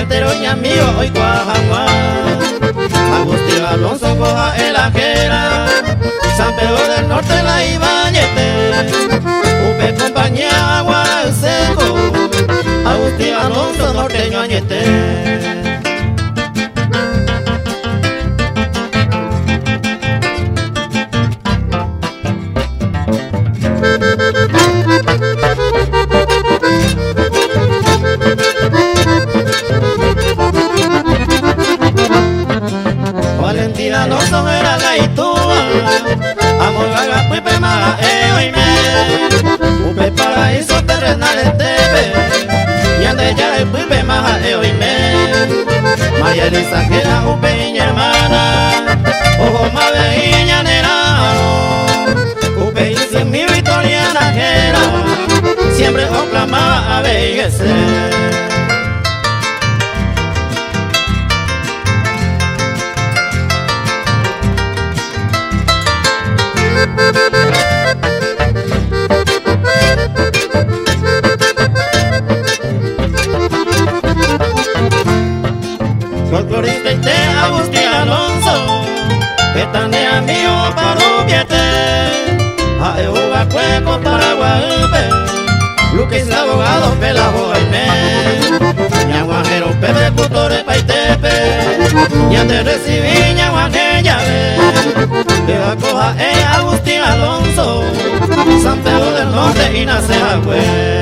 entero ña mío hoy cuajagua. Agustín Alonso coja el ajera, San Pedro del Norte la Ibañete, Upe compañía agua el seco, Agustín Alonso norteño añete. Valentina Alonso era la itúa, amor gaga puipe maga eoime, upe paraíso terrenal esteve, y ande ya el puipe maga eoime. María Elisa que era upe iña hermana, ojo mabe iña nerano, upe y sin mi victoriana que era, siempre proclamaba a bellecer. Folclorista y te Agustín Alonso, que tan de amigo parupiete, a Ejuga Cueco para Guadalupe, Luquis abogado pelajo Jaime, ñaguajero Pepe Cutore Paitepe, ya te recibí ñaguaje llave, viva coja Agustín Alonso, San Pedro del Norte y nace Agüe.